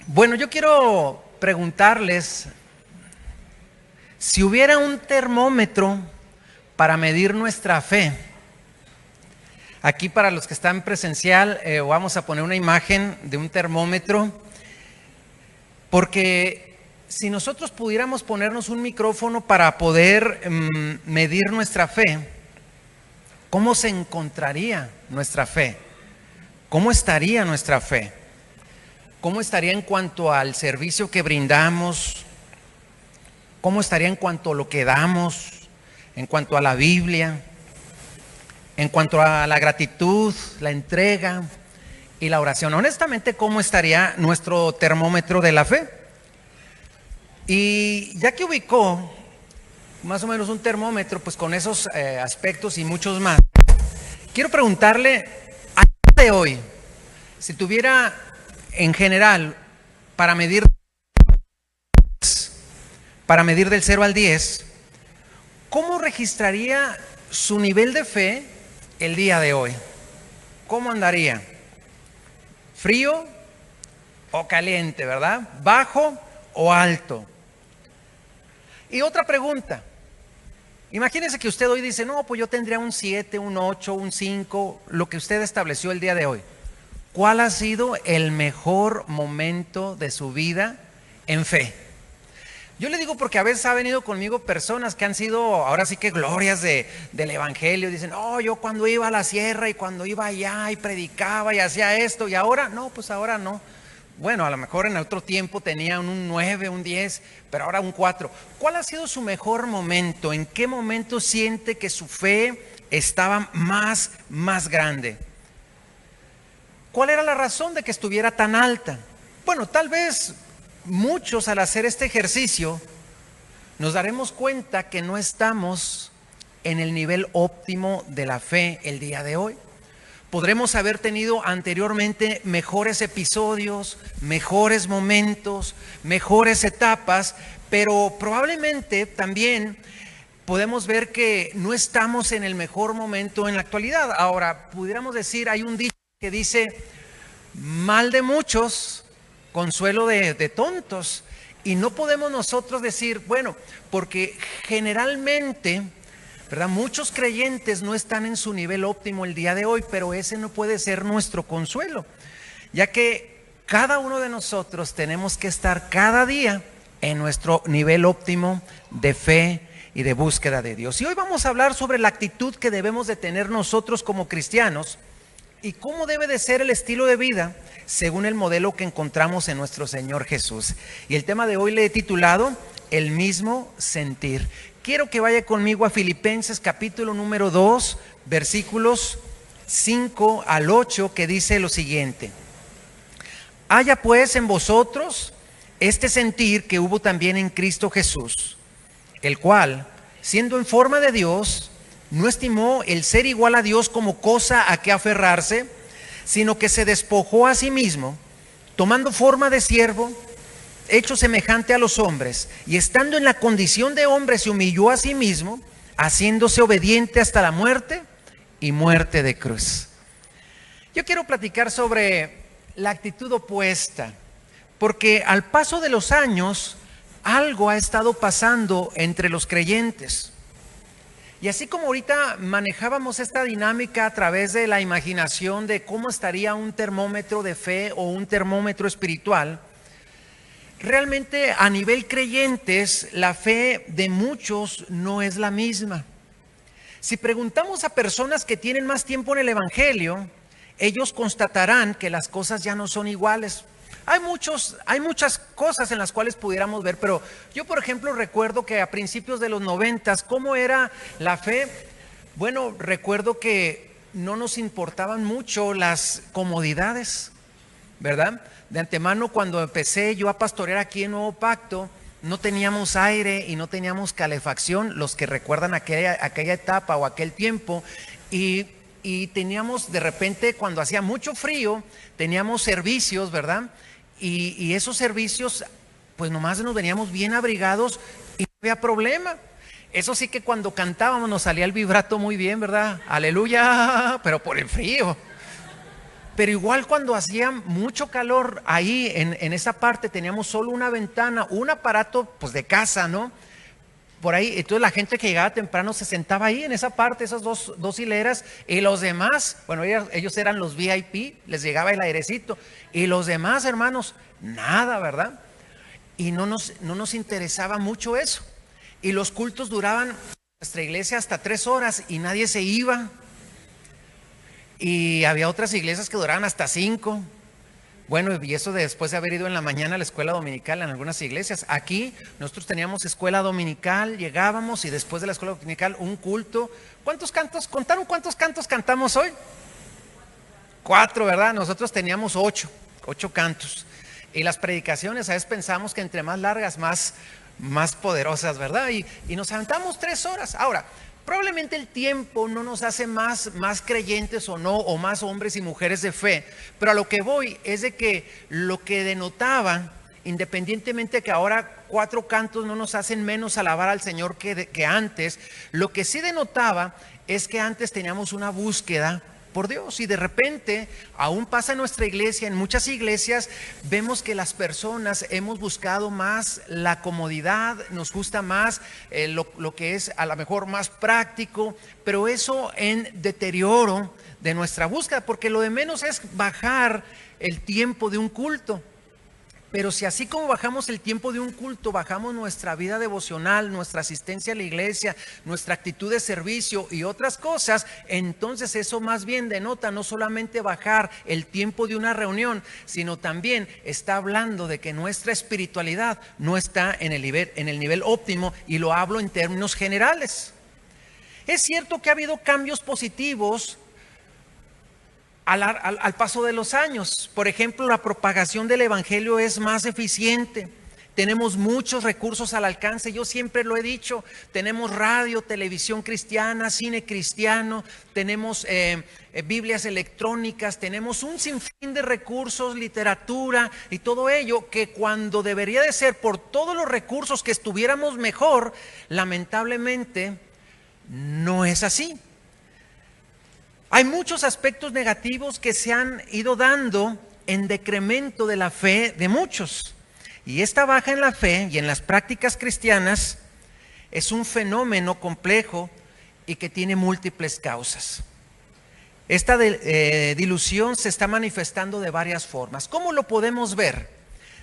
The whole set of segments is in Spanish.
Bueno, yo quiero preguntarles si hubiera un termómetro para medir nuestra fe. Aquí para los que están presencial vamos a poner una imagen de un termómetro, porque si nosotros pudiéramos ponernos un micrófono para poder medir nuestra fe, ¿cómo se encontraría nuestra fe? ¿Cómo estaría nuestra fe? ¿Cómo estaría en cuanto al servicio que brindamos? ¿Cómo estaría en cuanto a lo que damos? En cuanto a la Biblia, en cuanto a la gratitud, la entrega y la oración. Honestamente, ¿cómo estaría nuestro termómetro de la fe? Y ya que ubicó más o menos un termómetro, pues con esos aspectos y muchos más, quiero preguntarle a día de hoy, si tuviera en general para medir del 0 al 10, ¿cómo registraría su nivel de fe el día de hoy? ¿Cómo andaría? ¿Frío o caliente, verdad? ¿Bajo o alto? Y otra pregunta. Imagínese que usted hoy dice, no, pues yo tendría un 7, un 8, un 5, lo que usted estableció el día de hoy. ¿Cuál ha sido el mejor momento de su vida en fe? Yo le digo porque a veces ha venido conmigo personas que han sido, ahora sí que glorias del evangelio. Dicen, oh, yo cuando iba a la sierra y cuando iba allá y predicaba y hacía esto, y ahora no, pues ahora no. Bueno, a lo mejor en otro tiempo tenía un 9, un 10, pero ahora un 4. ¿Cuál ha sido su mejor momento? ¿En qué momento siente que su fe estaba más grande? ¿Cuál era la razón de que estuviera tan alta? Bueno, tal vez muchos al hacer este ejercicio nos daremos cuenta que no estamos en el nivel óptimo de la fe el día de hoy. Podremos haber tenido anteriormente mejores episodios, mejores momentos, mejores etapas, pero probablemente también podemos ver que no estamos en el mejor momento en la actualidad. Ahora, pudiéramos decir, hay un dicho que dice, mal de muchos, consuelo de tontos. Y no podemos nosotros decir, bueno, porque generalmente, ¿verdad? Muchos creyentes no están en su nivel óptimo el día de hoy, pero ese no puede ser nuestro consuelo, ya que cada uno de nosotros tenemos que estar cada día en nuestro nivel óptimo de fe y de búsqueda de Dios. Y hoy vamos a hablar sobre la actitud que debemos de tener nosotros como cristianos y cómo debe de ser el estilo de vida según el modelo que encontramos en nuestro Señor Jesús. Y el tema de hoy le he titulado El mismo sentir. Quiero que vaya conmigo a Filipenses capítulo número 2, versículos 5 al 8, que dice lo siguiente. Haya pues en vosotros este sentir que hubo también en Cristo Jesús, el cual, siendo en forma de Dios, no estimó el ser igual a Dios como cosa a que aferrarse, sino que se despojó a sí mismo, tomando forma de siervo, hecho semejante a los hombres, y estando en la condición de hombre se humilló a sí mismo, haciéndose obediente hasta la muerte y muerte de cruz. Yo quiero platicar sobre la actitud opuesta, porque al paso de los años algo ha estado pasando entre los creyentes. Y así como ahorita manejábamos esta dinámica a través de la imaginación de cómo estaría un termómetro de fe o un termómetro espiritual, realmente a nivel creyentes la fe de muchos no es la misma. Si preguntamos a personas que tienen más tiempo en el evangelio, ellos constatarán que las cosas ya no son iguales. Hay muchas cosas en las cuales pudiéramos ver, pero yo, por ejemplo, recuerdo que a principios de los 90, ¿cómo era la fe? Bueno, recuerdo que no nos importaban mucho las comodidades, ¿verdad? De antemano, cuando empecé yo a pastorear aquí en Nuevo Pacto, no teníamos aire y no teníamos calefacción, los que recuerdan aquella etapa o aquel tiempo, y teníamos de repente, cuando hacía mucho frío, teníamos servicios, ¿verdad? Y esos servicios, pues nomás nos veníamos bien abrigados y no había problema. Eso sí que cuando cantábamos nos salía el vibrato muy bien, ¿verdad? Aleluya, pero por el frío. Pero igual cuando hacía mucho calor ahí en esa parte teníamos solo una ventana, un aparato pues de casa, ¿no? Por ahí, entonces la gente que llegaba temprano se sentaba ahí en esa parte, esas dos hileras, y los demás, bueno, ellos eran los VIP, les llegaba el airecito, y los demás hermanos, nada, ¿verdad? Y no nos interesaba mucho eso. Y los cultos duraban en nuestra iglesia hasta 3 horas y nadie se iba. Y había otras iglesias que duraban hasta 5. Bueno, y eso después de haber ido en la mañana a la escuela dominical en algunas iglesias. Aquí nosotros teníamos escuela dominical, llegábamos y después de la escuela dominical un culto. ¿Cuántos cantos? ¿Contaron cuántos cantos cantamos hoy? 4, ¿verdad? Nosotros teníamos 8 cantos. Y las predicaciones, a veces pensamos que entre más largas, más poderosas, ¿verdad? Y nos aventamos 3 horas. Ahora, probablemente el tiempo no nos hace más creyentes o no, o más hombres y mujeres de fe, pero a lo que voy es de que lo que denotaba, independientemente de que ahora 4 cantos no nos hacen menos alabar al Señor que antes, lo que sí denotaba es que antes teníamos una búsqueda por Dios, y de repente aún pasa en nuestra iglesia, en muchas iglesias vemos que las personas hemos buscado más la comodidad, nos gusta más lo que es a lo mejor más práctico, pero eso en deterioro de nuestra búsqueda, porque lo de menos es bajar el tiempo de un culto. Pero si así como bajamos el tiempo de un culto, bajamos nuestra vida devocional, nuestra asistencia a la iglesia, nuestra actitud de servicio y otras cosas, entonces eso más bien denota no solamente bajar el tiempo de una reunión, sino también está hablando de que nuestra espiritualidad no está en el nivel óptimo, y lo hablo en términos generales. Es cierto que ha habido cambios positivos al paso de los años. Por ejemplo, la propagación del evangelio es más eficiente. Tenemos muchos recursos al alcance, yo siempre lo he dicho, tenemos radio, televisión cristiana, cine cristiano, tenemos Biblias electrónicas, tenemos un sinfín de recursos, literatura y todo ello, que cuando debería de ser por todos los recursos que estuviéramos mejor, lamentablemente no es así. Hay muchos aspectos negativos que se han ido dando en decremento de la fe de muchos. Y esta baja en la fe y en las prácticas cristianas es un fenómeno complejo y que tiene múltiples causas. Esta dilución se está manifestando de varias formas. ¿Cómo lo podemos ver?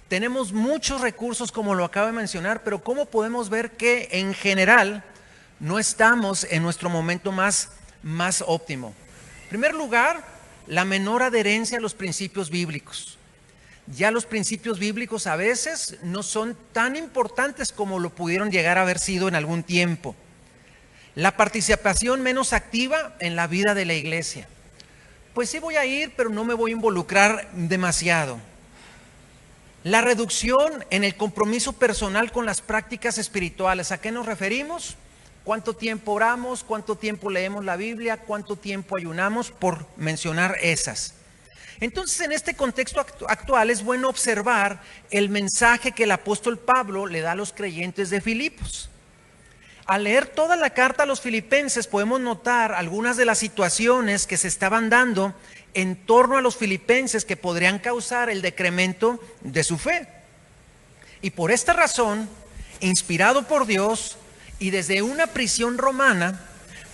Tenemos muchos recursos, como lo acabo de mencionar, pero ¿cómo podemos ver que en general no estamos en nuestro momento más óptimo? En primer lugar, la menor adherencia a los principios bíblicos. Ya los principios bíblicos a veces no son tan importantes como lo pudieron llegar a haber sido en algún tiempo. La participación menos activa en la vida de la iglesia. Pues sí voy a ir, pero no me voy a involucrar demasiado. La reducción en el compromiso personal con las prácticas espirituales. ¿A qué nos referimos? ¿Cuánto tiempo oramos? ¿Cuánto tiempo leemos la Biblia? ¿Cuánto tiempo ayunamos? Por mencionar esas. Entonces, en este contexto actual es bueno observar el mensaje que el apóstol Pablo le da a los creyentes de Filipos. Al leer toda la carta a los filipenses podemos notar algunas de las situaciones que se estaban dando en torno a los filipenses que podrían causar el decremento de su fe. Y por esta razón, inspirado por Dios, y desde una prisión romana,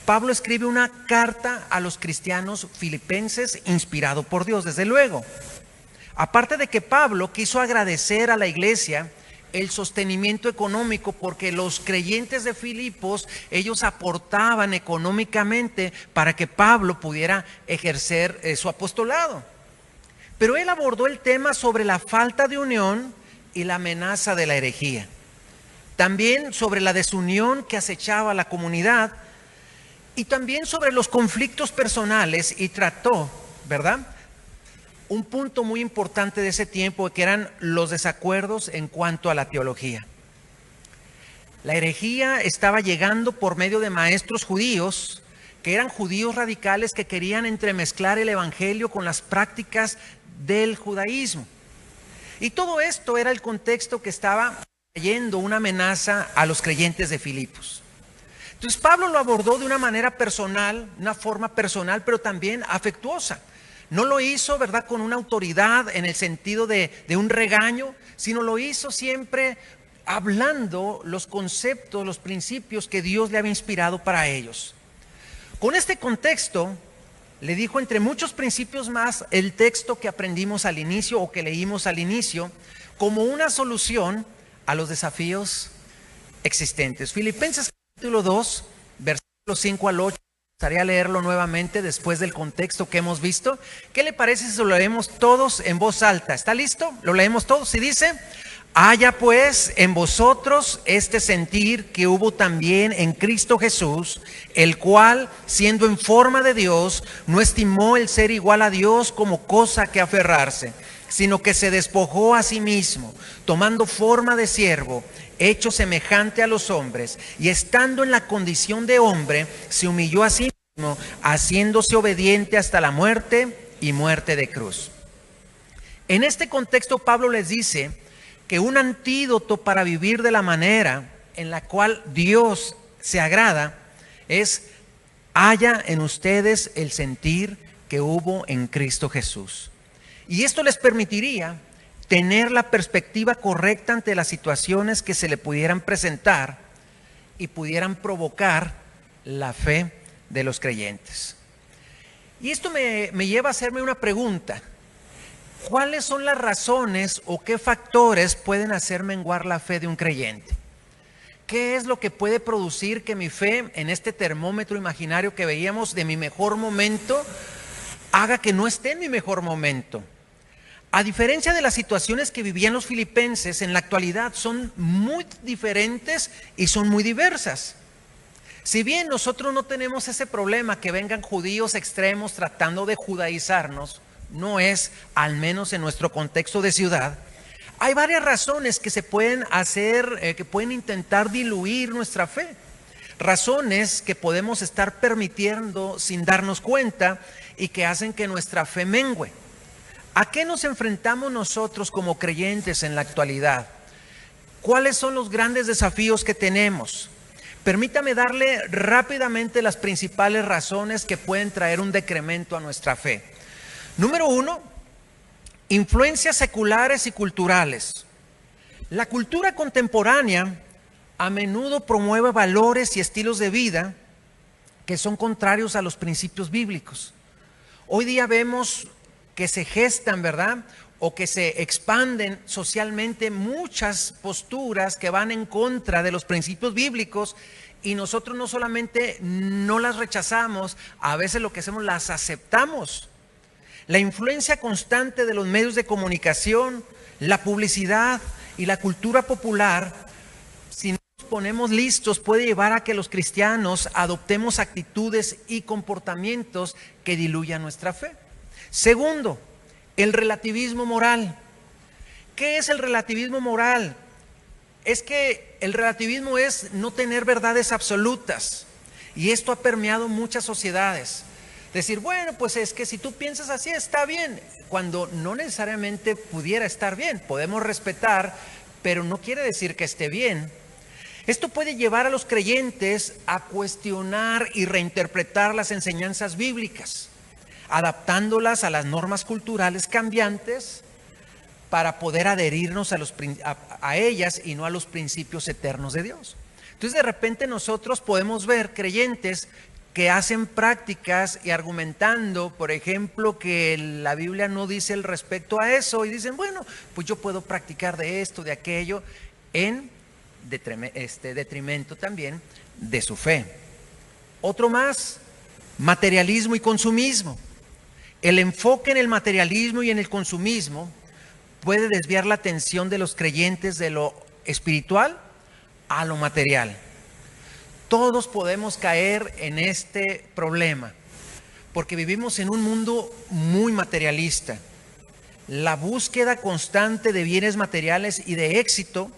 Pablo escribe una carta a los cristianos filipenses inspirado por Dios, desde luego. Aparte de que Pablo quiso agradecer a la iglesia el sostenimiento económico, porque los creyentes de Filipos, ellos aportaban económicamente para que Pablo pudiera ejercer su apostolado. Pero él abordó el tema sobre la falta de unión y la amenaza de la herejía. También sobre la desunión que acechaba a la comunidad, y también sobre los conflictos personales, y trató, ¿verdad?, un punto muy importante de ese tiempo, que eran los desacuerdos en cuanto a la teología. La herejía estaba llegando por medio de maestros judíos, que eran judíos radicales que querían entremezclar el evangelio con las prácticas del judaísmo. Y todo esto era el contexto que estaba trayendo una amenaza a los creyentes de Filipos. Entonces Pablo lo abordó de una manera personal, una forma personal, pero también afectuosa. No lo hizo, ¿verdad?, con una autoridad en el sentido de un regaño, sino lo hizo siempre hablando los conceptos, los principios que Dios le había inspirado para ellos. Con este contexto, le dijo entre muchos principios más el texto que aprendimos al inicio o que leímos al inicio como una solución a los desafíos existentes. Filipenses capítulo 2, versículos 5 al 8. Me gustaría leerlo nuevamente después del contexto que hemos visto. ¿Qué le parece si lo leemos todos en voz alta? ¿Está listo? Lo leemos todos y dice: haya pues en vosotros este sentir que hubo también en Cristo Jesús, el cual, siendo en forma de Dios, no estimó el ser igual a Dios como cosa que aferrarse, sino que se despojó a sí mismo, tomando forma de siervo, hecho semejante a los hombres, y estando en la condición de hombre, se humilló a sí mismo, haciéndose obediente hasta la muerte y muerte de cruz. En este contexto, Pablo les dice que un antídoto para vivir de la manera en la cual Dios se agrada es: haya en ustedes el sentir que hubo en Cristo Jesús. Y esto les permitiría tener la perspectiva correcta ante las situaciones que se le pudieran presentar y pudieran provocar la fe de los creyentes. Y esto me lleva a hacerme una pregunta: ¿cuáles son las razones o qué factores pueden hacer menguar la fe de un creyente? ¿Qué es lo que puede producir que mi fe, en este termómetro imaginario que veíamos de mi mejor momento, haga que no esté en mi mejor momento? A diferencia de las situaciones que vivían los filipenses, en la actualidad son muy diferentes y son muy diversas. Si bien nosotros no tenemos ese problema que vengan judíos extremos tratando de judaizarnos, no es, al menos en nuestro contexto de ciudad, hay varias razones que se pueden hacer, que pueden intentar diluir nuestra fe. Razones que podemos estar permitiendo sin darnos cuenta y que hacen que nuestra fe mengue. ¿A qué nos enfrentamos nosotros como creyentes en la actualidad? ¿Cuáles son los grandes desafíos que tenemos? Permítame darle rápidamente las principales razones que pueden traer un decremento a nuestra fe. Número 1, influencias seculares y culturales. La cultura contemporánea a menudo promueve valores y estilos de vida que son contrarios a los principios bíblicos. Hoy día vemos que se gestan, ¿verdad?, o que se expanden socialmente muchas posturas que van en contra de los principios bíblicos, y nosotros no solamente no las rechazamos, a veces lo que hacemos, las aceptamos. La influencia constante de los medios de comunicación, la publicidad y la cultura popular, si no nos ponemos listos, puede llevar a que los cristianos adoptemos actitudes y comportamientos que diluyan nuestra fe. Segundo, el relativismo moral. ¿Qué es el relativismo moral? Es que el relativismo es no tener verdades absolutas, y esto ha permeado muchas sociedades. Decir, bueno, pues es que si tú piensas así está bien, cuando no necesariamente pudiera estar bien. Podemos respetar, pero no quiere decir que esté bien. Esto puede llevar a los creyentes a cuestionar y reinterpretar las enseñanzas bíblicas, adaptándolas a las normas culturales cambiantes para poder adherirnos a ellas y no a los principios eternos de Dios. Entonces, de repente nosotros podemos ver creyentes que hacen prácticas y argumentando, por ejemplo, que la Biblia no dice el respecto a eso, y dicen, bueno, pues yo puedo practicar de esto, de aquello, en detrimento también de su fe. Otro más, materialismo y consumismo. El enfoque en el materialismo y en el consumismo puede desviar la atención de los creyentes de lo espiritual a lo material. Todos podemos caer en este problema, porque vivimos en un mundo muy materialista. La búsqueda constante de bienes materiales y de éxito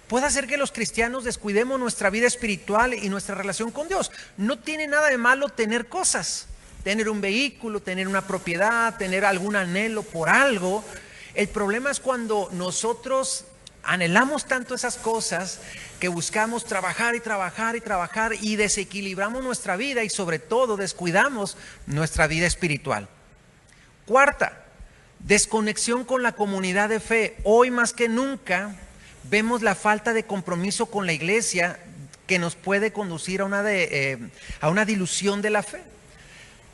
puede hacer que los cristianos descuidemos nuestra vida espiritual y nuestra relación con Dios. No tiene nada de malo tener cosas, tener un vehículo, tener una propiedad, tener algún anhelo por algo. El problema es cuando nosotros anhelamos tanto esas cosas que buscamos trabajar y trabajar y trabajar y desequilibramos nuestra vida, y sobre todo descuidamos nuestra vida espiritual. Cuarta, desconexión con la comunidad de fe. Hoy más que nunca vemos la falta de compromiso con la iglesia que nos puede conducir a una dilución de la fe.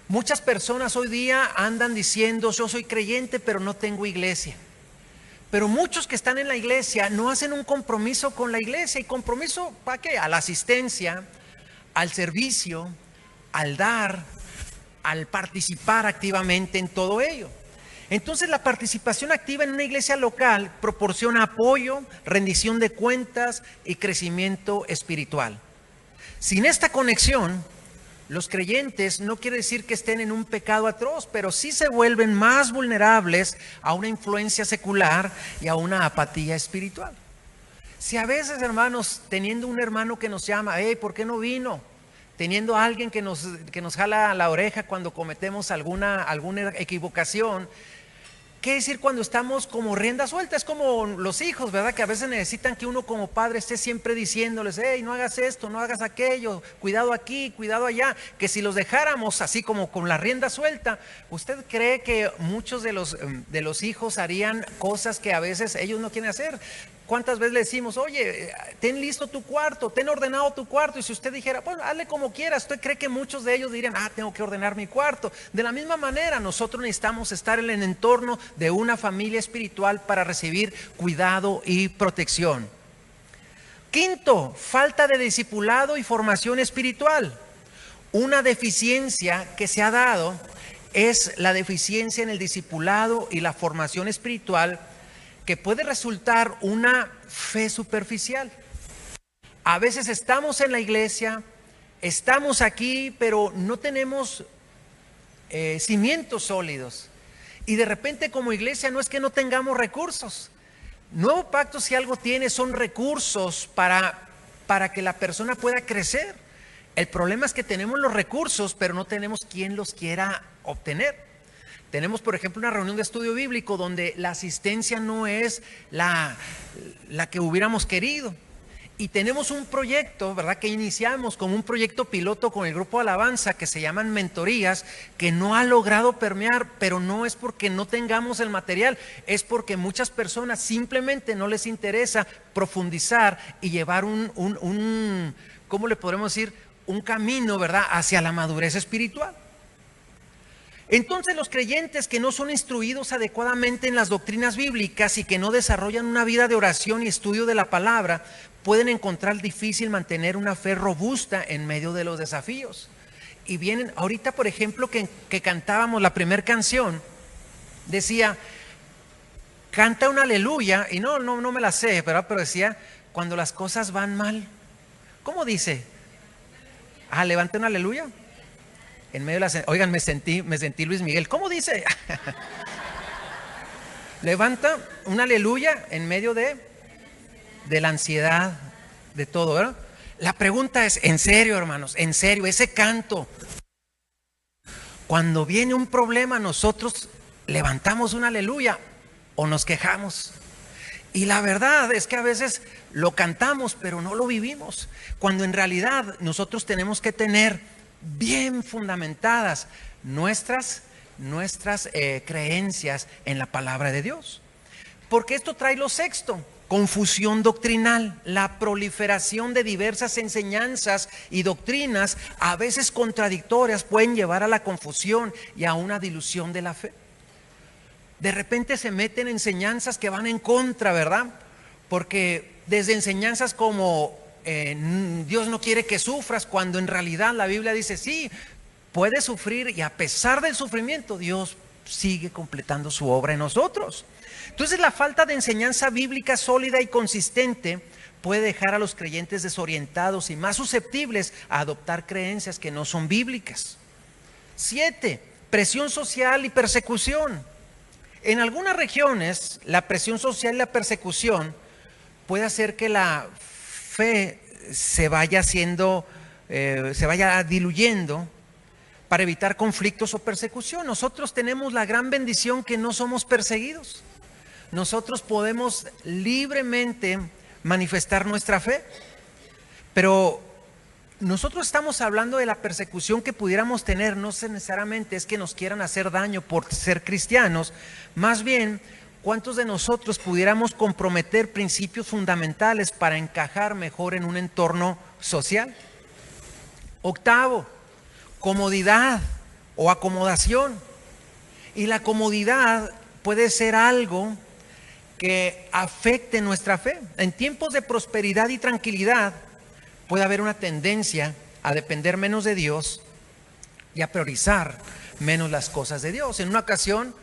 Muchas personas hoy día andan diciendo, yo soy creyente pero no tengo iglesia. Pero muchos que están en la iglesia no hacen un compromiso con la iglesia. ¿Y compromiso para qué? A la asistencia, al servicio, al dar, al participar activamente en todo ello. Entonces la participación activa en una iglesia local proporciona apoyo, rendición de cuentas y crecimiento espiritual. Sin esta conexión, los creyentes no quiere decir que estén en un pecado atroz, pero sí se vuelven más vulnerables a una influencia secular y a una apatía espiritual. Si a veces, hermanos, teniendo un hermano que nos llama, hey, ¿por qué no vino? Teniendo a alguien que nos jala la oreja cuando cometemos alguna equivocación. ¿Qué decir cuando estamos como rienda suelta? Es como los hijos, ¿verdad? Que a veces necesitan que uno como padre esté siempre diciéndoles, hey, no hagas esto, no hagas aquello, cuidado aquí, cuidado allá. Que si los dejáramos así como con la rienda suelta, ¿usted cree que muchos de los hijos harían cosas que a veces ellos no quieren hacer? ¿Cuántas veces le decimos, oye, ten listo tu cuarto, ten ordenado tu cuarto? Y si usted dijera, pues hazle como quieras, ¿usted cree que muchos de ellos dirían, tengo que ordenar mi cuarto? De la misma manera, nosotros necesitamos estar en el entorno de una familia espiritual para recibir cuidado y protección. Quinto, falta de discipulado y formación espiritual. Una deficiencia que se ha dado es la deficiencia en el discipulado y la formación espiritual, que puede resultar una fe superficial. A veces estamos en la iglesia, estamos aquí, pero no tenemos cimientos sólidos. Y de repente como iglesia no es que no tengamos recursos. Nuevo Pacto, si algo tiene, son recursos para que la persona pueda crecer. El problema es que tenemos los recursos, pero no tenemos quien los quiera obtener. Tenemos, por ejemplo, una reunión de estudio bíblico donde la asistencia no es la que hubiéramos querido. Y tenemos un proyecto, ¿verdad?, que iniciamos como un proyecto piloto con el grupo Alabanza, que se llaman mentorías, que no ha logrado permear, pero no es porque no tengamos el material, es porque muchas personas simplemente no les interesa profundizar y llevar ¿cómo le podemos decir? Un camino, ¿verdad?, hacia la madurez espiritual. Entonces los creyentes que no son instruidos adecuadamente en las doctrinas bíblicas y que no desarrollan una vida de oración y estudio de la palabra, pueden encontrar difícil mantener una fe robusta en medio de los desafíos. Y vienen, ahorita por ejemplo que cantábamos la primera canción, decía, canta un aleluya, y no me la sé, pero decía, cuando las cosas van mal. ¿Cómo dice? Levanta un aleluya. En medio de oigan, me sentí Luis Miguel. ¿Cómo dice? Levanta un aleluya en medio de la ansiedad, de todo, ¿verdad? La pregunta es, en serio, hermanos, en serio, ese canto, cuando viene un problema, nosotros levantamos un aleluya o nos quejamos. Y la verdad es que a veces lo cantamos, pero no lo vivimos. Cuando en realidad nosotros tenemos que tener bien fundamentadas nuestras creencias en la palabra de Dios. Porque esto trae lo sexto, confusión doctrinal, la proliferación de diversas enseñanzas y doctrinas, a veces contradictorias, pueden llevar a la confusión y a una dilución de la fe. De repente se meten enseñanzas que van en contra, ¿verdad? Porque desde enseñanzas como Dios no quiere que sufras, cuando en realidad la Biblia dice, sí, puedes sufrir y a pesar del sufrimiento, Dios sigue completando su obra en nosotros. Entonces la falta de enseñanza bíblica sólida y consistente puede dejar a los creyentes desorientados y más susceptibles a adoptar creencias que no son bíblicas. 7. Presión social y persecución. En algunas regiones, la presión social y la persecución puede hacer que la fe se vaya diluyendo para evitar conflictos o persecución. Nosotros tenemos la gran bendición que no somos perseguidos. Nosotros podemos libremente manifestar nuestra fe, pero nosotros estamos hablando de la persecución que pudiéramos tener. No necesariamente es que nos quieran hacer daño por ser cristianos, más bien, ¿cuántos de nosotros pudiéramos comprometer principios fundamentales para encajar mejor en un entorno social? Octavo, comodidad o acomodación. Y la comodidad puede ser algo que afecte nuestra fe. En tiempos de prosperidad y tranquilidad puede haber una tendencia a depender menos de Dios y a priorizar menos las cosas de Dios. En una ocasión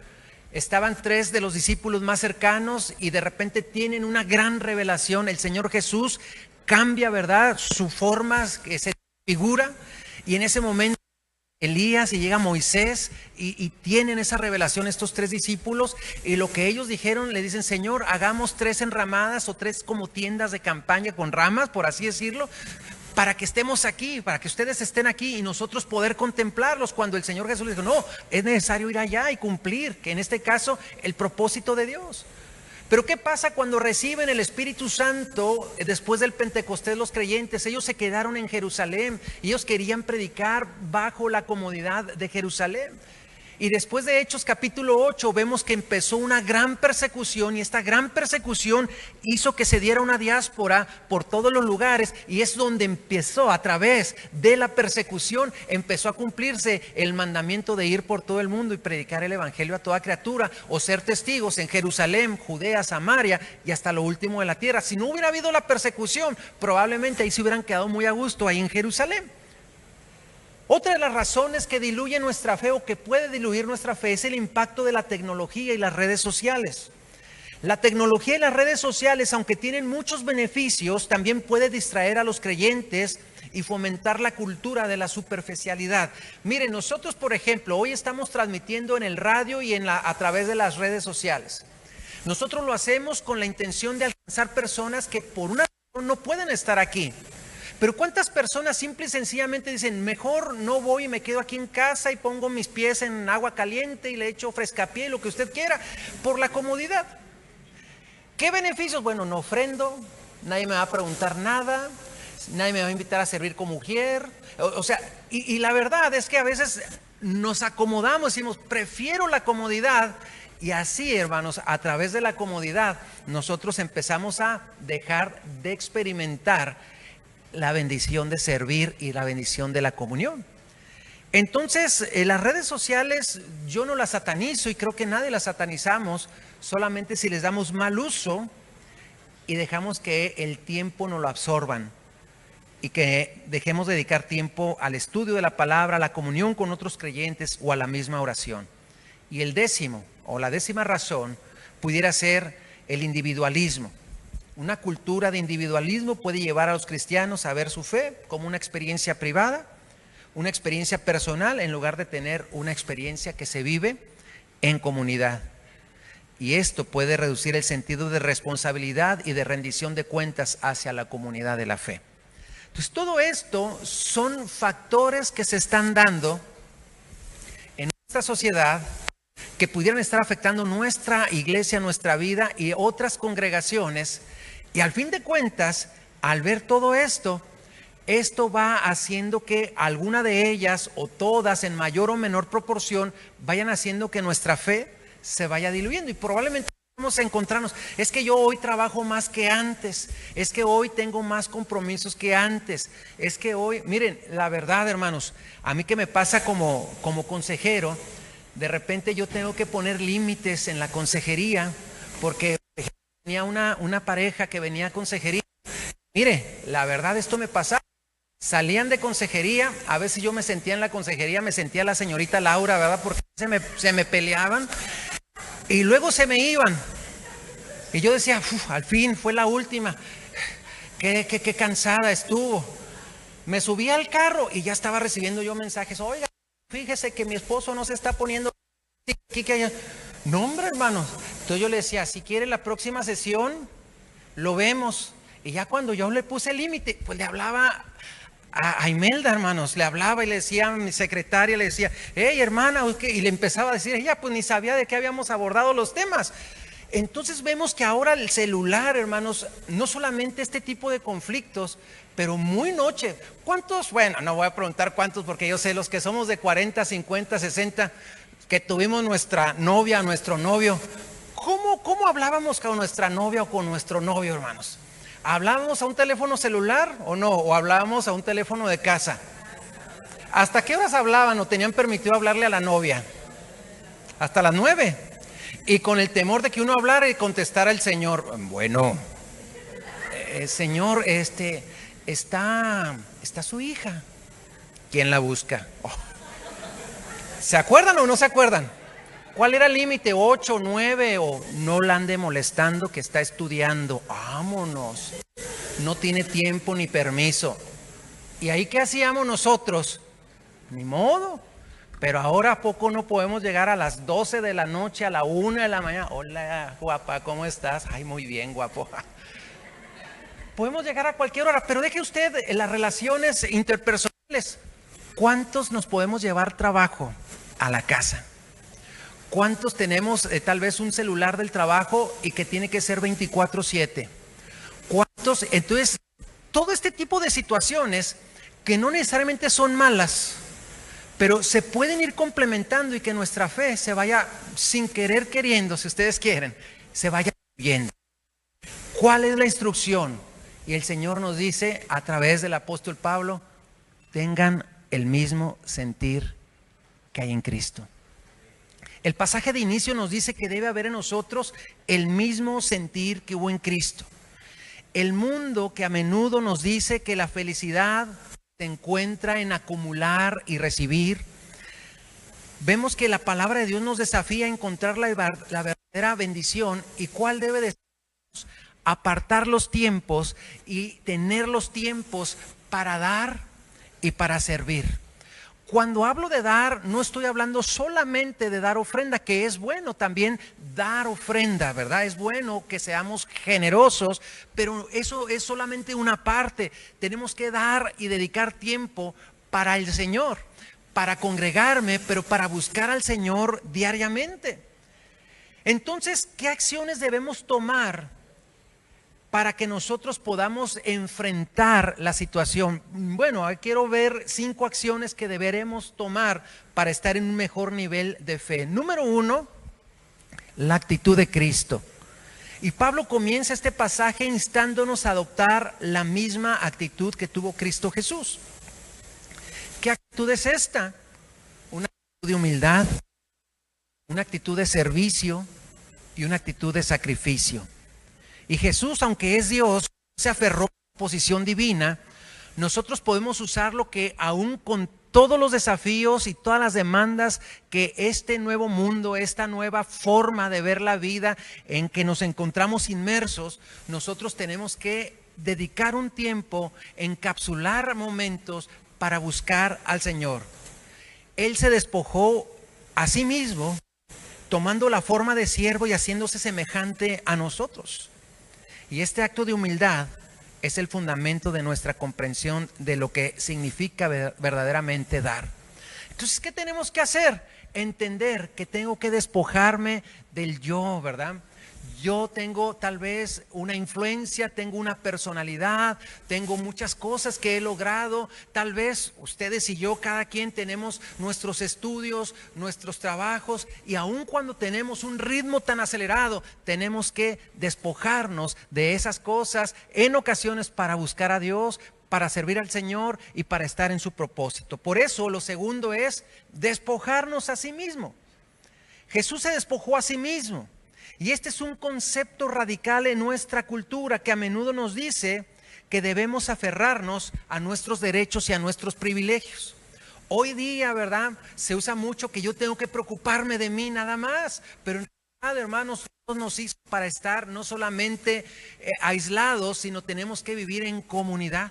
estaban 3 de los discípulos más cercanos y de repente tienen una gran revelación. El Señor Jesús cambia, ¿verdad?, su forma, que se figura, y en ese momento Elías y llega Moisés y tienen esa revelación estos 3 discípulos, y lo que ellos dijeron, le dicen: Señor, hagamos 3 enramadas o 3 como tiendas de campaña con ramas, por así decirlo, para que estemos aquí, para que ustedes estén aquí y nosotros poder contemplarlos. Cuando el Señor Jesús les dijo: no, es necesario ir allá y cumplir, que en este caso, el propósito de Dios. Pero ¿qué pasa cuando reciben el Espíritu Santo después del Pentecostés los creyentes? Ellos se quedaron en Jerusalén, ellos querían predicar bajo la comodidad de Jerusalén. Y después de Hechos capítulo 8 vemos que empezó una gran persecución, y esta gran persecución hizo que se diera una diáspora por todos los lugares, y es donde empezó, a través de la persecución, empezó a cumplirse el mandamiento de ir por todo el mundo y predicar el evangelio a toda criatura, o ser testigos en Jerusalén, Judea, Samaria y hasta lo último de la tierra. Si no hubiera habido la persecución, probablemente ahí se hubieran quedado muy a gusto, ahí en Jerusalén. Otra de las razones que diluye nuestra fe, o que puede diluir nuestra fe, es el impacto de la tecnología y las redes sociales. La tecnología y las redes sociales, aunque tienen muchos beneficios, también puede distraer a los creyentes y fomentar la cultura de la superficialidad. Miren, nosotros, por ejemplo, hoy estamos transmitiendo en el radio y a través de las redes sociales. Nosotros lo hacemos con la intención de alcanzar personas que por una razón no pueden estar aquí. Pero ¿cuántas personas simple y sencillamente dicen: mejor no voy y me quedo aquí en casa y pongo mis pies en agua caliente y le echo frescapié, lo que usted quiera, por la comodidad? ¿Qué beneficios? Bueno, no ofrendo, nadie me va a preguntar nada, nadie me va a invitar a servir como mujer. O sea, y la verdad es que a veces nos acomodamos, decimos: prefiero la comodidad. Y así, hermanos, a través de la comodidad, nosotros empezamos a dejar de experimentar la bendición de servir y la bendición de la comunión. Entonces, las redes sociales yo no las satanizo, y creo que nadie las satanizamos, solamente si les damos mal uso y dejamos que el tiempo nos lo absorban, y que dejemos de dedicar tiempo al estudio de la palabra, a la comunión con otros creyentes o a la misma oración. Y el décimo, o la décima razón, pudiera ser el individualismo. Una cultura de individualismo puede llevar a los cristianos a ver su fe como una experiencia privada, una experiencia personal, en lugar de tener una experiencia que se vive en comunidad. Y esto puede reducir el sentido de responsabilidad y de rendición de cuentas hacia la comunidad de la fe. Entonces, todo esto son factores que se están dando en nuestra sociedad, que pudieran estar afectando nuestra iglesia, nuestra vida y otras congregaciones. Y al fin de cuentas, al ver todo esto, esto va haciendo que alguna de ellas, o todas en mayor o menor proporción, vayan haciendo que nuestra fe se vaya diluyendo. Y probablemente vamos a encontrarnos: es que yo hoy trabajo más que antes, es que hoy tengo más compromisos que antes, es que hoy, miren, la verdad, hermanos, a mí que me pasa como consejero, de repente yo tengo que poner límites en la consejería, porque tenía una pareja que venía a consejería. Mire, la verdad, esto me pasaba. Salían de consejería, a veces yo me sentía en la consejería, me sentía la señorita Laura, ¿verdad? Porque se me peleaban y luego se me iban. Y yo decía: al fin fue la última. Qué cansada estuvo. Me subí al carro y ya estaba recibiendo yo mensajes: oiga, fíjese que mi esposo no se está poniendo aquí, que allá. No, hombre, hermanos. Entonces yo le decía: si quiere la próxima sesión, lo vemos. Y ya cuando yo le puse el límite, pues le hablaba a Imelda, hermanos, le hablaba y le decía a mi secretaria, le decía: hey, hermana, y le empezaba a decir, ella pues ni sabía de qué habíamos abordado los temas. Entonces vemos que ahora el celular, hermanos, no solamente este tipo de conflictos, pero muy noche. ¿Cuántos? Bueno, no voy a preguntar cuántos porque yo sé los que somos de 40, 50, 60, que tuvimos nuestra novia, nuestro novio. ¿Cómo hablábamos con nuestra novia o con nuestro novio, hermanos? ¿Hablábamos a un teléfono celular o no? ¿O hablábamos a un teléfono de casa? ¿Hasta qué horas hablaban o tenían permitido hablarle a la novia? Hasta las 9. Y con el temor de que uno hablara y contestara el Señor, bueno, Señor, está su hija. ¿Quién la busca? Oh. ¿Se acuerdan o no se acuerdan? ¿Cuál era el límite? 8, 9 o no la ande molestando que está estudiando. Vámonos. No tiene tiempo ni permiso. ¿Y ahí qué hacíamos nosotros? Ni modo. Pero ahora ¿a poco no podemos llegar a las 12 de la noche, a la 1 de la mañana? Hola, guapa, ¿cómo estás? Ay, muy bien, guapo. Podemos llegar a cualquier hora, pero deje usted en las relaciones interpersonales. ¿Cuántos nos podemos llevar trabajo a la casa? ¿Cuántos tenemos tal vez un celular del trabajo y que tiene que ser 24/7? ¿Cuántos? Entonces, todo este tipo de situaciones que no necesariamente son malas, pero se pueden ir complementando y que nuestra fe se vaya sin querer queriendo, si ustedes quieren, se vaya viendo. ¿Cuál es la instrucción? Y el Señor nos dice a través del apóstol Pablo, tengan el mismo sentir que hay en Cristo. El pasaje de inicio nos dice que debe haber en nosotros el mismo sentir que hubo en Cristo. El mundo que a menudo nos dice que la felicidad se encuentra en acumular y recibir. Vemos que la palabra de Dios nos desafía a encontrar la verdadera bendición. ¿Y cuál debe de ser? Apartar los tiempos y tener los tiempos para dar y para servir. Cuando hablo de dar, no estoy hablando solamente de dar ofrenda, que es bueno también dar ofrenda, ¿verdad? Es bueno que seamos generosos, pero eso es solamente una parte. Tenemos que dar y dedicar tiempo para el Señor, para congregarme, pero para buscar al Señor diariamente. Entonces, ¿qué acciones debemos tomar para que nosotros podamos enfrentar la situación? Bueno, quiero ver 5 acciones que deberemos tomar para estar en un mejor nivel de fe. Número 1, la actitud de Cristo. Y Pablo comienza este pasaje instándonos a adoptar la misma actitud que tuvo Cristo Jesús. ¿Qué actitud es esta? Una actitud de humildad, una actitud de servicio y una actitud de sacrificio. Y Jesús, aunque es Dios, se aferró a la posición divina. Nosotros podemos usar lo que aún con todos los desafíos y todas las demandas que este nuevo mundo, esta nueva forma de ver la vida en que nos encontramos inmersos, nosotros tenemos que dedicar un tiempo, encapsular momentos para buscar al Señor. Él se despojó a sí mismo, tomando la forma de siervo y haciéndose semejante a nosotros. Y este acto de humildad es el fundamento de nuestra comprensión de lo que significa verdaderamente dar. Entonces, ¿qué tenemos que hacer? Entender que tengo que despojarme del yo, ¿verdad? Yo tengo tal vez una influencia, tengo una personalidad, tengo muchas cosas que he logrado. Tal vez ustedes y yo, cada quien tenemos nuestros estudios, nuestros trabajos, y aun cuando tenemos un ritmo tan acelerado, tenemos que despojarnos de esas cosas en ocasiones para buscar a Dios, para servir al Señor y para estar en su propósito. Por eso lo segundo es despojarnos a sí mismo. Jesús se despojó a sí mismo. Y este es un concepto radical en nuestra cultura que a menudo nos dice que debemos aferrarnos a nuestros derechos y a nuestros privilegios. Hoy día, ¿verdad? Se usa mucho que yo tengo que preocuparme de mí nada más, pero en realidad, hermanos, Dios nos hizo para estar no solamente aislados, sino tenemos que vivir en comunidad.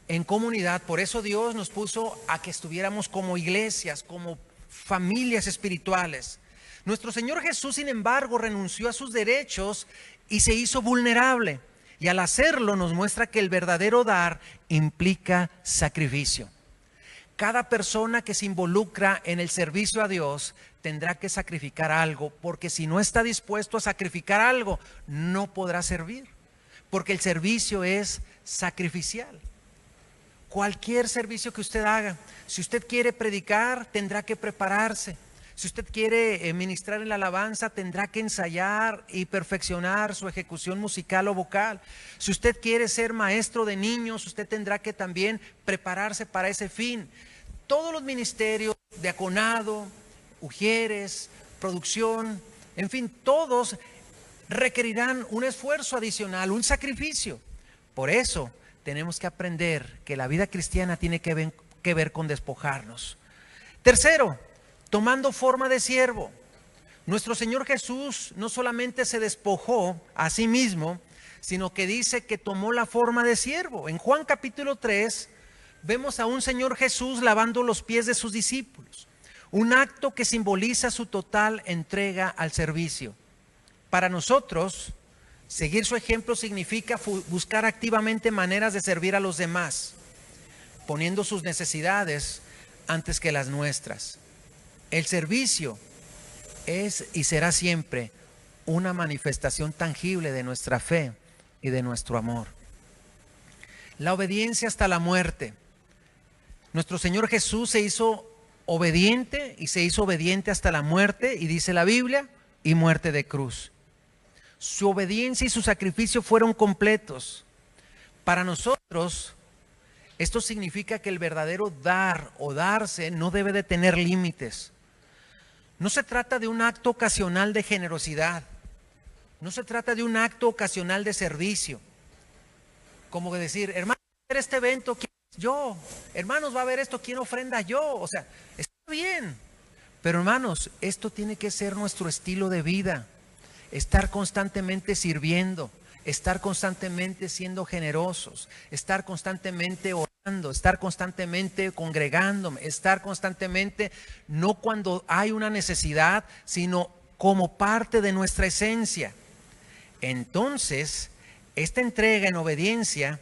En comunidad, por eso Dios nos puso a que estuviéramos como iglesias, como familias espirituales. Nuestro Señor Jesús, sin embargo, renunció a sus derechos y se hizo vulnerable. Y al hacerlo nos muestra que el verdadero dar implica sacrificio. Cada persona que se involucra en el servicio a Dios tendrá que sacrificar algo, porque si no está dispuesto a sacrificar algo, no podrá servir, porque el servicio es sacrificial. Cualquier servicio que usted haga, si usted quiere predicar, tendrá que prepararse. Si usted quiere ministrar en la alabanza, tendrá que ensayar y perfeccionar su ejecución musical o vocal. Si usted quiere ser maestro de niños, usted tendrá que también prepararse para ese fin. Todos los ministerios, diaconado, ujieres, producción, en fin, todos requerirán un esfuerzo adicional, un sacrificio. Por eso tenemos que aprender que la vida cristiana tiene que ver con despojarnos. Tercero, tomando forma de siervo. Nuestro Señor Jesús no solamente se despojó a sí mismo, sino que dice que tomó la forma de siervo. En Juan capítulo 3 vemos a un Señor Jesús lavando los pies de sus discípulos. Un acto que simboliza su total entrega al servicio. Para nosotros, seguir su ejemplo significa buscar activamente maneras de servir a los demás, poniendo sus necesidades antes que las nuestras. El servicio es y será siempre una manifestación tangible de nuestra fe y de nuestro amor. La obediencia hasta la muerte. Nuestro Señor Jesús se hizo obediente y se hizo obediente hasta la muerte, y dice la Biblia, y muerte de cruz. Su obediencia y su sacrificio fueron completos. Para nosotros, esto significa que el verdadero dar o darse no debe de tener límites. No se trata de un acto ocasional de generosidad. No se trata de un acto ocasional de servicio. Como decir, hermano, va a ver este evento, ¿quién? Yo. Hermanos, va a haber esto, ¿quién ofrenda? Yo. O sea, está bien. Pero hermanos, esto tiene que ser nuestro estilo de vida. Estar constantemente sirviendo, estar constantemente siendo generosos, estar constantemente orando, estar constantemente congregándome, estar constantemente, no cuando hay una necesidad, sino como parte de nuestra esencia. Entonces, esta entrega en obediencia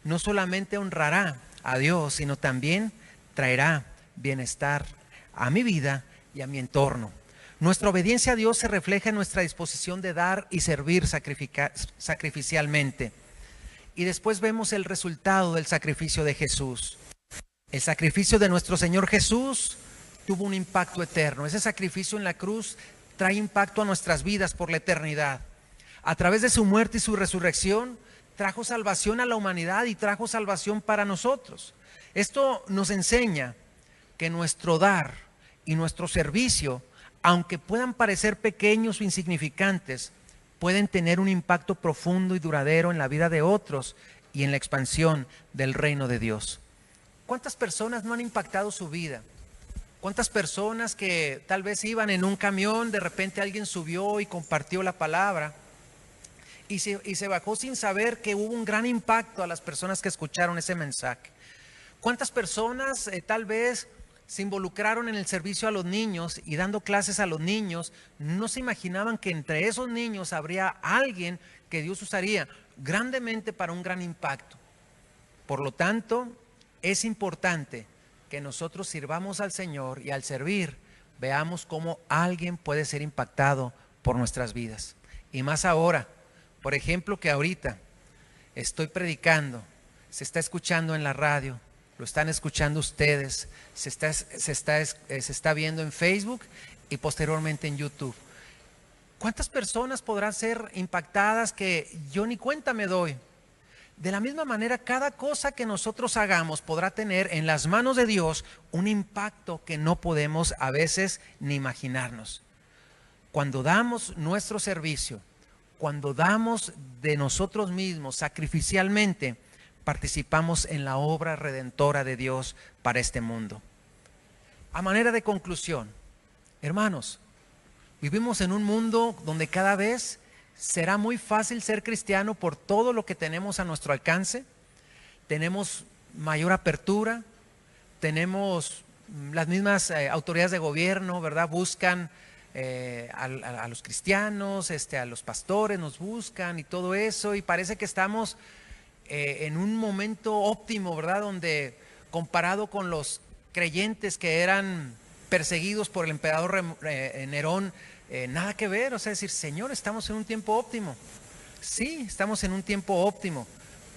no solamente honrará a Dios, sino también traerá bienestar a mi vida y a mi entorno. Nuestra obediencia a Dios se refleja en nuestra disposición de dar y servir sacrificialmente. Y después vemos el resultado del sacrificio de Jesús. El sacrificio de nuestro Señor Jesús tuvo un impacto eterno. Ese sacrificio en la cruz trae impacto a nuestras vidas por la eternidad. A través de su muerte y su resurrección, trajo salvación a la humanidad y trajo salvación para nosotros. Esto nos enseña que nuestro dar y nuestro servicio, aunque puedan parecer pequeños o insignificantes, pueden tener un impacto profundo y duradero en la vida de otros y en la expansión del reino de Dios. ¿Cuántas personas no han impactado su vida? ¿Cuántas personas que tal vez iban en un camión, de repente alguien subió y compartió la palabra y se bajó sin saber que hubo un gran impacto a las personas que escucharon ese mensaje? ¿Cuántas personas tal vez se involucraron en el servicio a los niños y dando clases a los niños? No se imaginaban que entre esos niños habría alguien que Dios usaría grandemente para un gran impacto. Por lo tanto, es importante que nosotros sirvamos al Señor y al servir veamos cómo alguien puede ser impactado por nuestras vidas. Y más ahora, por ejemplo, que ahorita estoy predicando, se está escuchando en la radio, lo están escuchando ustedes, se está viendo en Facebook y posteriormente en YouTube. ¿Cuántas personas podrán ser impactadas que yo ni cuenta me doy? De la misma manera, cada cosa que nosotros hagamos podrá tener en las manos de Dios un impacto que no podemos a veces ni imaginarnos. Cuando damos nuestro servicio, cuando damos de nosotros mismos sacrificialmente, participamos en la obra redentora de Dios para este mundo. A manera de conclusión, hermanos, vivimos en un mundo donde cada vez será muy fácil ser cristiano por todo lo que tenemos a nuestro alcance. Tenemos mayor apertura, tenemos las mismas autoridades de gobierno, ¿verdad? Buscan a los cristianos, a los pastores nos buscan y todo eso, y parece que estamos en un momento óptimo, ¿verdad? Donde comparado con los creyentes que eran perseguidos por el emperador Nerón, nada que ver. O sea, decir, Señor, estamos en un tiempo óptimo. Sí, estamos en un tiempo óptimo,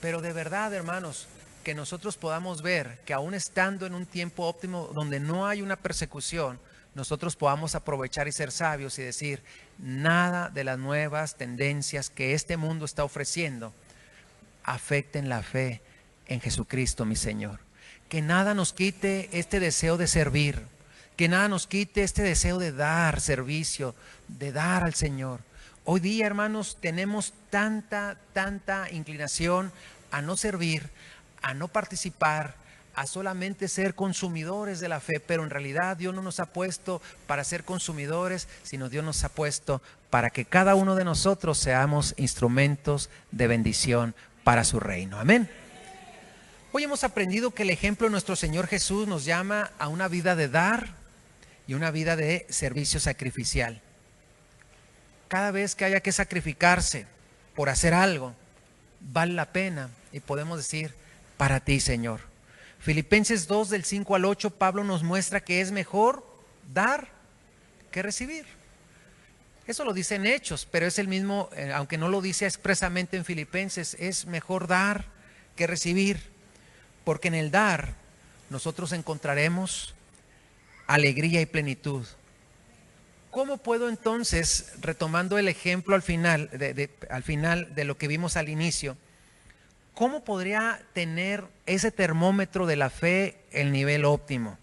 pero de verdad, hermanos, que nosotros podamos ver que aún estando en un tiempo óptimo donde no hay una persecución, nosotros podamos aprovechar y ser sabios y decir, nada de las nuevas tendencias que este mundo está ofreciendo afecten la fe en Jesucristo, mi Señor. Que nada nos quite este deseo de servir, que nada nos quite este deseo de dar servicio, de dar al Señor. Hoy día, hermanos, tenemos tanta inclinación a no servir, a no participar, a solamente ser consumidores de la fe, pero en realidad Dios no nos ha puesto para ser consumidores, sino Dios nos ha puesto para que cada uno de nosotros seamos instrumentos de bendición para su reino. Amén. Hoy hemos aprendido que el ejemplo de nuestro Señor Jesús nos llama a una vida de dar y una vida de servicio sacrificial. Cada vez que haya que sacrificarse por hacer algo, vale la pena y podemos decir, para ti, Señor. Filipenses 2, del 5 al 8, Pablo nos muestra que es mejor dar que recibir. Eso lo dice en Hechos, pero es el mismo, aunque no lo dice expresamente en Filipenses, es mejor dar que recibir, porque en el dar nosotros encontraremos alegría y plenitud. ¿Cómo puedo entonces, retomando el ejemplo al final de lo que vimos al inicio, cómo podría tener ese termómetro de la fe el nivel óptimo?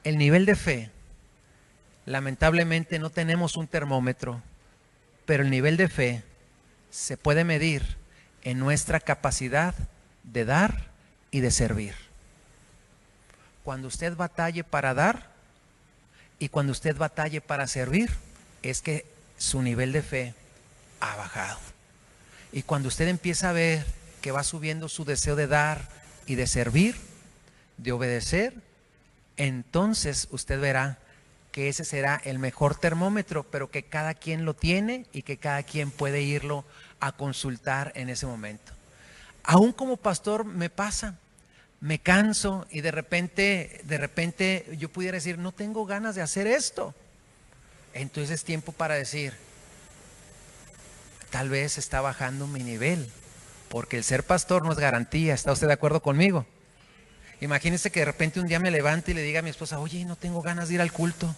El nivel de fe, lamentablemente no tenemos un termómetro, pero el nivel de fe se puede medir en nuestra capacidad de dar y de servir. Cuando usted batalle para dar y cuando usted batalle para servir, es que su nivel de fe ha bajado. Y cuando usted empieza a ver que va subiendo su deseo de dar y de servir, de obedecer, entonces usted verá que ese será el mejor termómetro, pero que cada quien lo tiene y que cada quien puede irlo a consultar en ese momento. Aún como pastor me pasa, me canso y de repente yo pudiera decir, no tengo ganas de hacer esto. Entonces es tiempo para decir, tal vez está bajando mi nivel, porque el ser pastor no es garantía. ¿Está usted de acuerdo conmigo? Imagínese que de repente un día me levante y le diga a mi esposa, oye, no tengo ganas de ir al culto.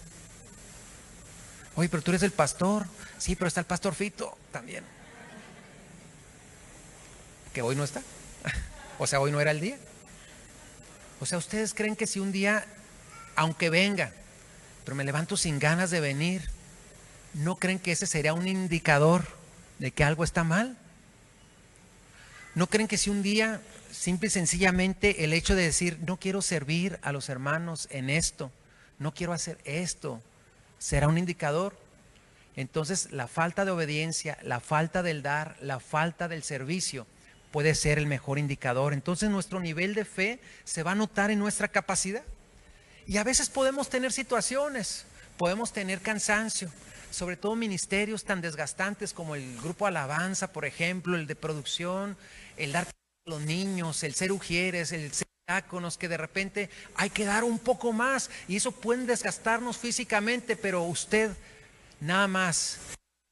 Oye, pero tú eres el pastor. Sí, pero está el pastor Fito también, que hoy no está. O sea, hoy no era el día. O sea, ¿ustedes creen que si un día, aunque venga, pero me levanto sin ganas de venir, no creen que ese sería un indicador de que algo está mal? ¿No creen que si un día, simple y sencillamente, el hecho de decir, no quiero servir a los hermanos en esto, no quiero hacer esto, será un indicador? Entonces, la falta de obediencia, la falta del dar, la falta del servicio puede ser el mejor indicador. Entonces, nuestro nivel de fe se va a notar en nuestra capacidad. Y a veces podemos tener situaciones, podemos tener cansancio, sobre todo ministerios tan desgastantes como el grupo Alabanza, por ejemplo, el de producción, el dar a los niños, el ser ujieres, el ser diáconos, que de repente hay que dar un poco más y eso puede desgastarnos físicamente, pero usted nada más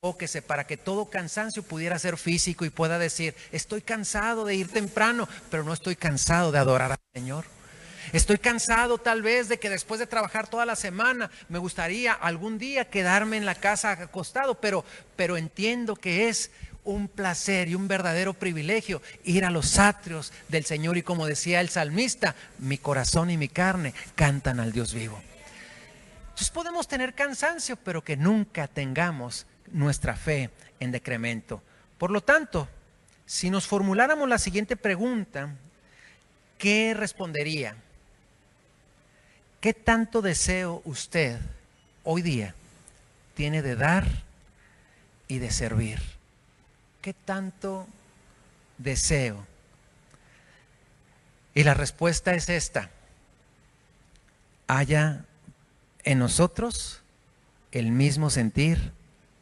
enfóquese para que todo cansancio pudiera ser físico y pueda decir, estoy cansado de ir temprano, pero no estoy cansado de adorar al Señor. Estoy cansado tal vez de que después de trabajar toda la semana me gustaría algún día quedarme en la casa acostado, pero entiendo que es un placer y un verdadero privilegio ir a los atrios del Señor, y como decía el salmista, mi corazón y mi carne cantan al Dios vivo. Entonces podemos tener cansancio, pero que nunca tengamos nuestra fe en decremento. Por lo tanto, si nos formuláramos la siguiente pregunta, ¿qué respondería? ¿Qué tanto deseo usted hoy día tiene de dar y de servir? ¿Qué tanto deseo? Y la respuesta es esta: haya en nosotros el mismo sentir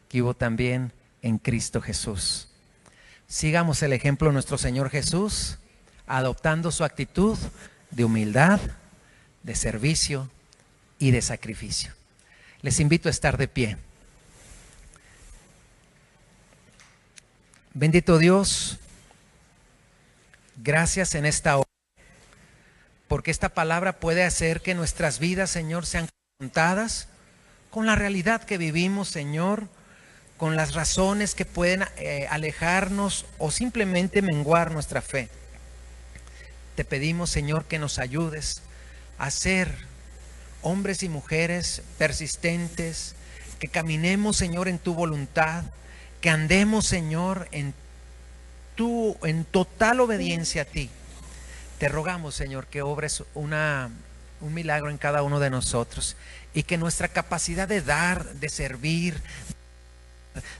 que hubo también en Cristo Jesús. Sigamos el ejemplo de nuestro Señor Jesús, adoptando su actitud de humildad, de servicio y de sacrificio. Les invito a estar de pie. Bendito Dios, gracias en esta hora, porque esta palabra puede hacer que nuestras vidas, Señor, sean confrontadas con la realidad que vivimos, Señor, con las razones que pueden alejarnos o simplemente menguar nuestra fe. Te pedimos, Señor, que nos ayudes a ser hombres y mujeres persistentes, que caminemos, Señor, en tu voluntad, que andemos, Señor, en total obediencia a ti. Te rogamos, Señor, que obres un milagro en cada uno de nosotros y que nuestra capacidad de dar, de servir,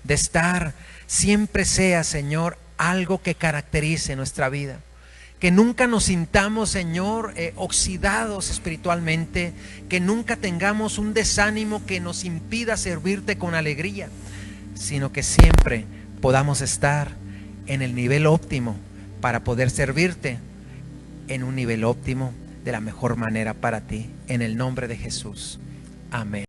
de estar, siempre sea, Señor, algo que caracterice nuestra vida. Que nunca nos sintamos, Señor, oxidados espiritualmente, que nunca tengamos un desánimo que nos impida servirte con alegría, sino que siempre podamos estar en el nivel óptimo para poder servirte en un nivel óptimo de la mejor manera para ti. En el nombre de Jesús. Amén.